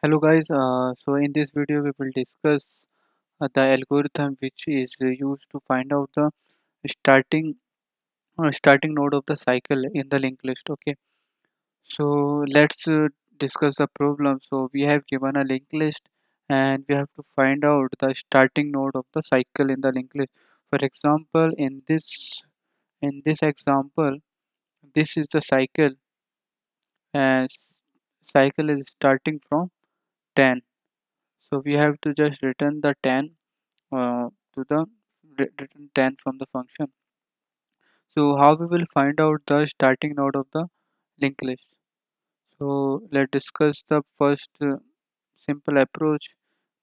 Hello guys, so in this video we will discuss the algorithm which is used to find out the starting starting node of the cycle in the linked list. Okay, so let's discuss the problem. So we have given a linked list and we have to find out the starting node of the cycle in the linked list. For example, in this example, this is the cycle and cycle is starting from 10. So we have to just return the 10 to the return 10 from the function. So how we will find out the starting node of the linked list? So let's discuss the first simple approach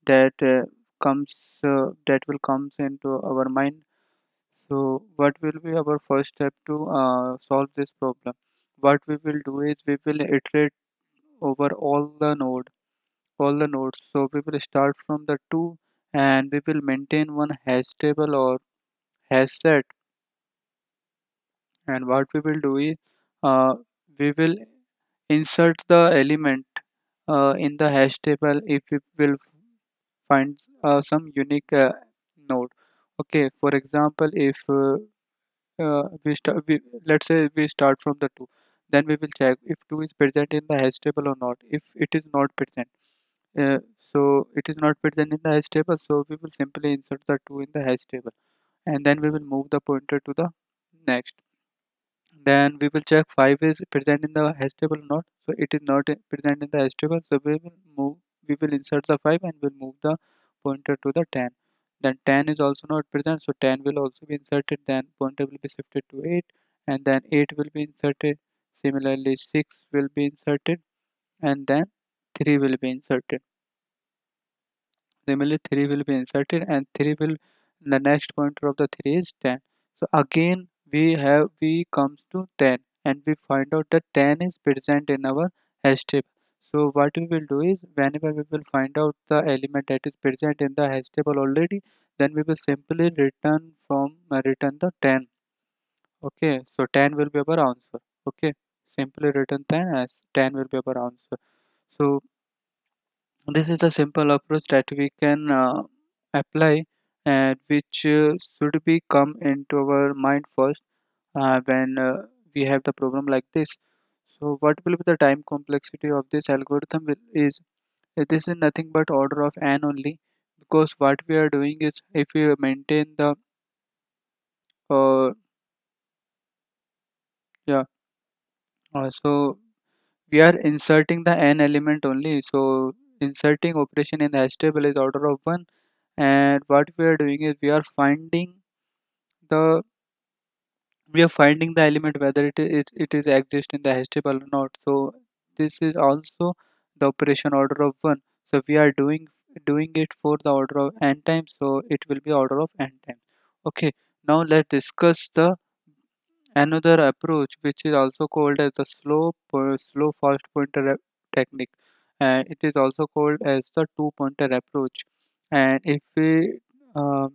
that comes that will comes into our mind. So what will be our first step to solve this problem? What we will do is we will iterate over all the nodes. So we will start from the 2 and we will maintain one hash table or hash set, and what we will do is uh, we will insert the element in the hash table if we will find some unique node. Okay, for example, if let's say we start from the 2, then we will check if 2 is present in the hash table or not. If it is not present, uh, so it is not present in the hash table, so we will simply insert the 2 in the hash table, and then we will move the pointer to the next. Then we will check 5 is present in the hash table or not. So it is not present in the hash table. So we will insert the 5 and we'll move the pointer to the 10. Then 10 is also not present. So 10 will also be inserted. Then pointer will be shifted to 8, and then 8 will be inserted. Similarly, 6 will be inserted, and then 3 will be inserted. Similarly, 3 will be inserted, and 3 will the next pointer of the 3 is 10. So again we comes to 10 and we find out that 10 is present in our hash table. So what we will do is whenever we will find out the element that is present in the hash table already, then we will simply return the 10. Okay, so 10 will be our answer. Okay, simply return 10 as 10 will be our answer. So this is a simple approach that we can apply, and which should be come into our mind first when we have the problem like this. So what will be the time complexity of this algorithm is this is nothing but order of n only, because what we are doing is if we maintain the uh, yeah so we are inserting the n element only. So inserting operation in the hash table is order of 1, and what we are doing is the we are finding the element whether it is exist in the hash table or not. So this is also the operation order of 1. So we are doing it for the order of n times, so it will be order of n times. Okay, now let's discuss the another approach which is also called as the slow fast pointer technique, and it is also called as the two pointer approach. And if we uh,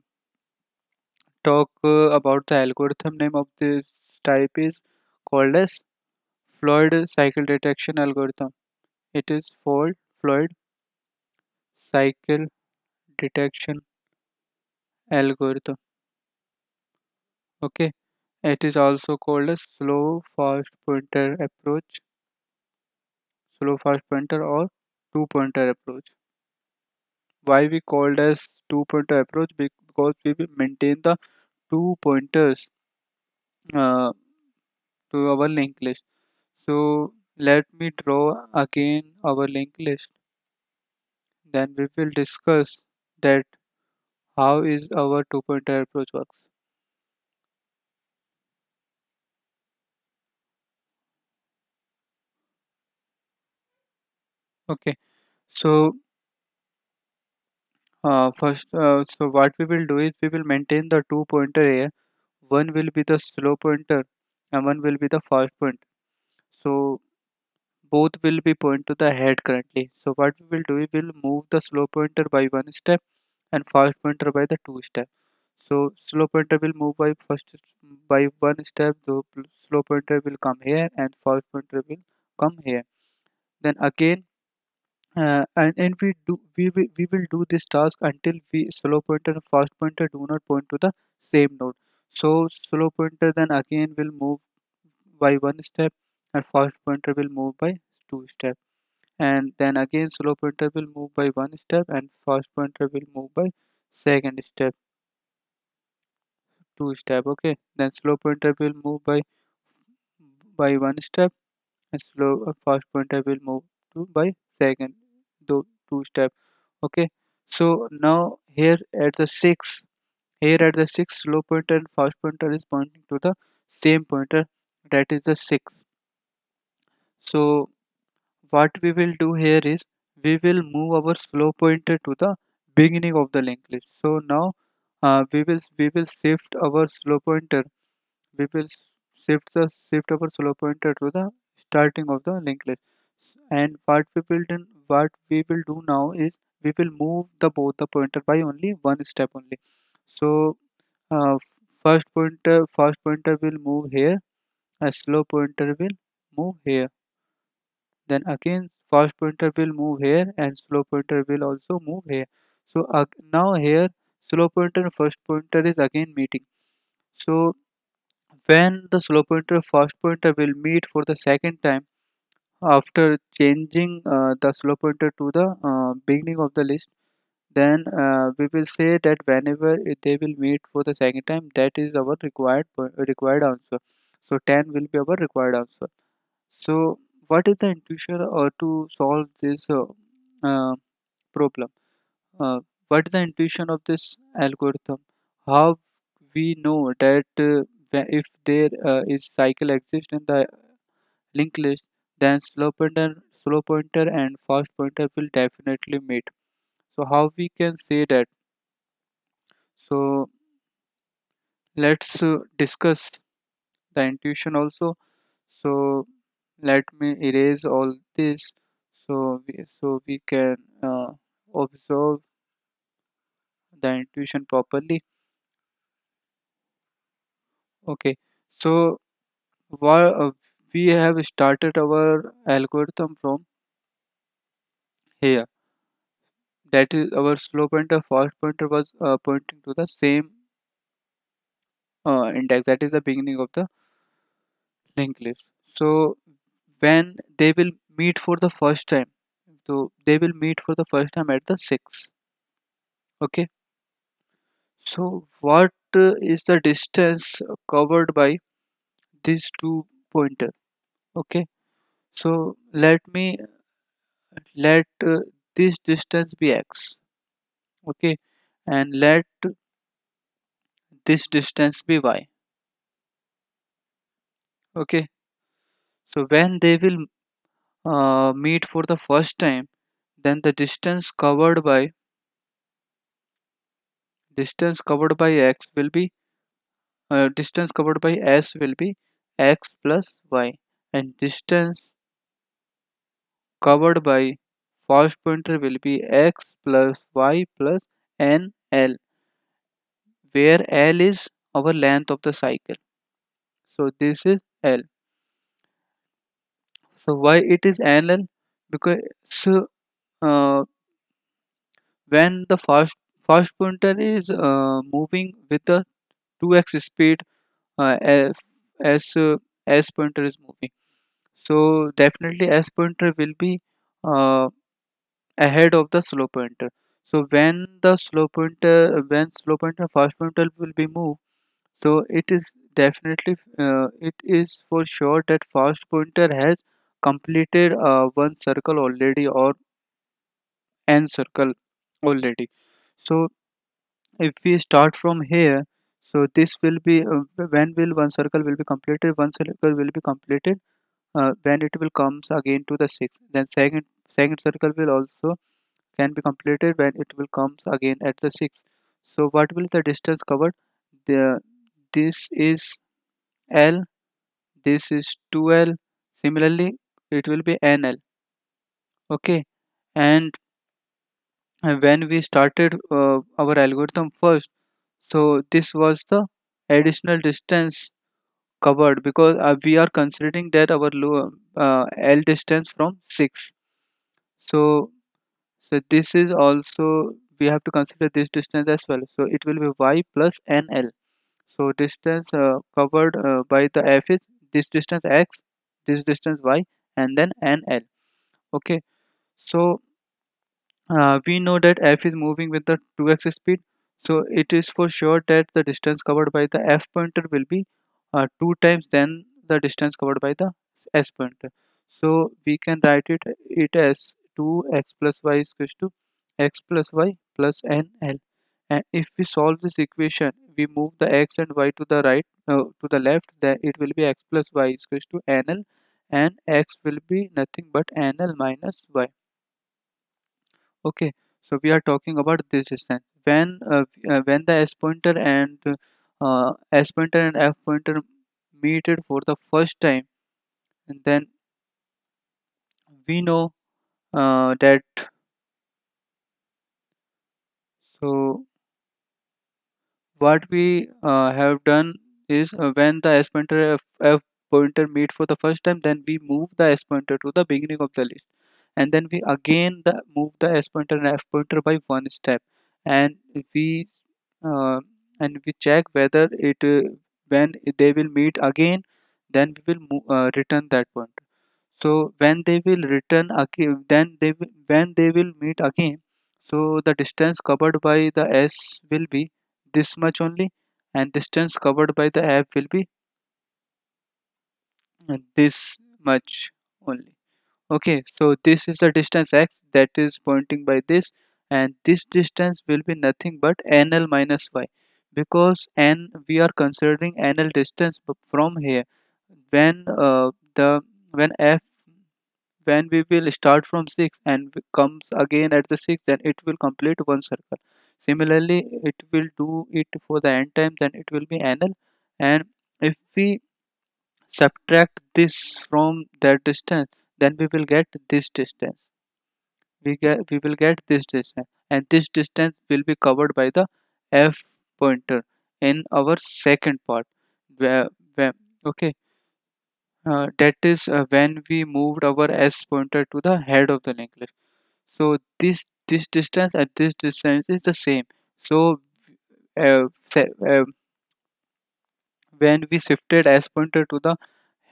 talk about the algorithm name of this type is called as Floyd cycle detection algorithm. It is called Floyd cycle detection algorithm. Okay, it is also called a slow fast pointer or two pointer approach. Why we called as two pointer approach? Because we will maintain the two pointers uh, to our linked list. So let me draw again our linked list. Then we will discuss that how is our two pointer approach works. Okay, so so what we will do is we will maintain the two pointer here. One will be the slow pointer and one will be the fast pointer. So both will be point to the head currently. So what we will do, we will move the slow pointer by one step and fast pointer by the two step. So slow pointer will move by one step. The slow pointer will come here and fast pointer will come here. Then again and we will do this task until we slow pointer and fast pointer do not point to the same node. So slow pointer then again will move by one step, and fast pointer will move by two step, and then again slow pointer will move by one step and fast pointer will move by second step, two step. Okay, then slow pointer will move by one step, and slow fast pointer will move to by second, two step. Okay, so now here at the 6, here at the 6, slow pointer and fast pointer is pointing to the same pointer, that is the 6. So what we will do here is we will move our slow pointer to the beginning of the linked list. So now we will shift our slow pointer. We will shift our slow pointer to the starting of the linked list. And what we will do now is we will move the both the pointer by only one step only. So uh, fast pointer will move here, a slow pointer will move here. Then again fast pointer will move here and slow pointer will also move here. So now here slow pointer and first pointer is again meeting. So when the slow pointer fast pointer will meet for the second time after changing the slow pointer to the beginning of the list, then we will say that whenever they will meet for the second time, that is our required answer. So 10 will be our required answer. So what is the intuition to solve this uh, problem? Uh, what is the intuition of this algorithm? How we know that if there is cycle exists in the linked list, then slow pointer and fast pointer will definitely meet. So how we can say that? So let's discuss the intuition also. So let me erase all this so we can observe the intuition properly. Okay, so while we have started our algorithm from here, that is our slow pointer fast pointer was pointing to the same index, that is the beginning of the linked list. So when they will meet for the first time, so they will meet for the first time at the 6. Okay, so what is the distance covered by these two pointer? Okay, so let this distance be x. Okay, and let this distance be y. Okay, so when they will meet for the first time, then the distance covered by x will be distance covered by s will be x plus y, and distance covered by fast pointer will be x plus y plus n l, where l is our length of the cycle. So this is l. So why it is nl? Because so, uh, when the fast pointer is moving with the 2x speed, as s pointer is moving, so definitely s pointer will be uh, ahead of the slow pointer. So when slow pointer fast pointer will be moved, so it is for sure that fast pointer has completed one circle already or n circle already. So if we start from here, so this will be when will one circle will be completed? One circle will be completed when it will comes again to the 6. Then second circle will also can be completed when it will comes again at the 6. So what will the distance covered? The this is L, this is 2L. Similarly, it will be NL. Okay, and when we started our algorithm first, so this was the additional distance covered because we are considering that our L distance from 6. So So this is also, we have to consider this distance as well. So it will be y plus nl. So distance covered by the f is this distance x, this distance y, and then nl. Okay, so we know that f is moving with the 2x speed, so it is for sure that the distance covered by the f pointer will be 2 times than the distance covered by the s pointer. So we can write it as 2x plus y is equals to x plus y plus nl. And if we solve this equation, we move the x and y to the right, to the left, then it will be x plus y is equals to nl, and x will be nothing but nl minus y. Okay, so we are talking about this distance. When the s pointer and f pointer meet it for the first time, and then we know that, so what we have done is, when the s pointer f pointer meet for the first time, then we move the s pointer to the beginning of the list, and then we again move the s pointer and f pointer by one step, and we uh, we check whether it when they will meet again, then we will return that pointer. So when they will return again, then when they will meet again, so the distance covered by the s will be this much only, and distance covered by the f will be this much only. Okay, so this is the distance x that is pointing by this, and this distance will be nothing but nl minus y, because n we are considering nl distance from here. When the when f when we will start from 6 and comes again at the 6, then it will complete one circle. Similarly, it will do it for the n time, then it will be nl. And if we subtract this from that distance, then we will get this distance. We will get this distance, and this distance will be covered by the f pointer in our second part. Where okay, that is when we moved our s pointer to the head of the linked list. So this distance and this distance is the same. So uh, se- uh, when we shifted s pointer to the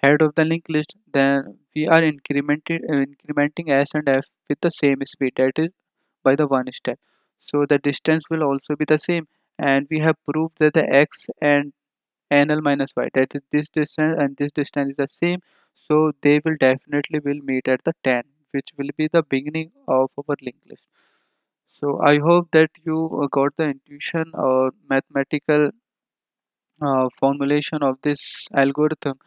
head of the linked list, then we are incrementing s and f with the same speed, that is by the one step. So the distance will also be the same, and we have proved that the x and nl minus y, that is this distance and this distance is the same. So they will definitely will meet at the 10, which will be the beginning of our linked list. So I hope that you got the intuition or mathematical formulation of this algorithm.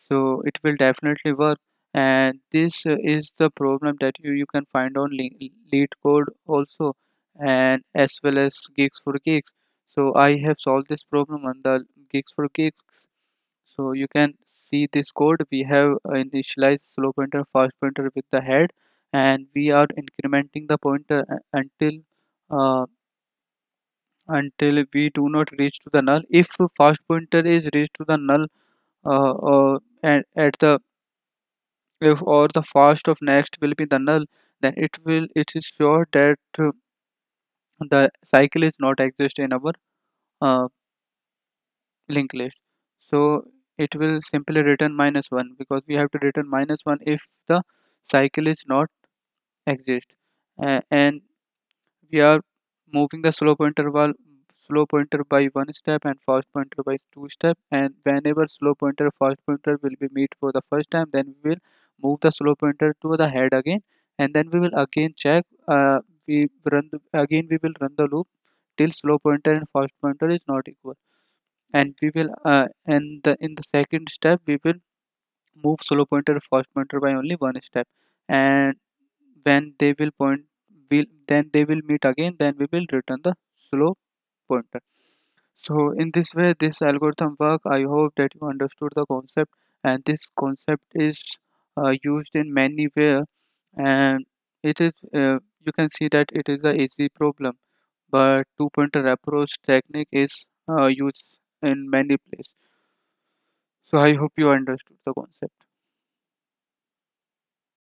So it will definitely work, and this is the problem that you can find on lead code also, and as well as gigs for gigs. So I have solved this problem on the gigs for gigs. So you can see this code. We have initialized slow pointer, fast pointer with the head, and we are incrementing the pointer uh, until we do not reach to the null. If fast pointer is reached to the null, at the if or the fast of next will be the null, then it is sure that the cycle is not exist in our uh, linked list. So it will simply return -1, because we have to return -1 if the cycle is not exist. And we are moving the slow pointer by one step and fast pointer by two step, and whenever slow pointer fast pointer will be meet for the first time, then we will move the slow pointer to the head again, and then we will again check, again we will run the loop till slow pointer and fast pointer is not equal, and we will and in the second step we will move slow pointer fast pointer by only one step, and when they will point will then they will meet again, then we will return the slow pointer. So in this way this algorithm work. I hope that you understood the concept, and this concept is used in many way, and it is you can see that it is a easy problem, but two pointer approach technique is used in many places. So I hope you understood the concept.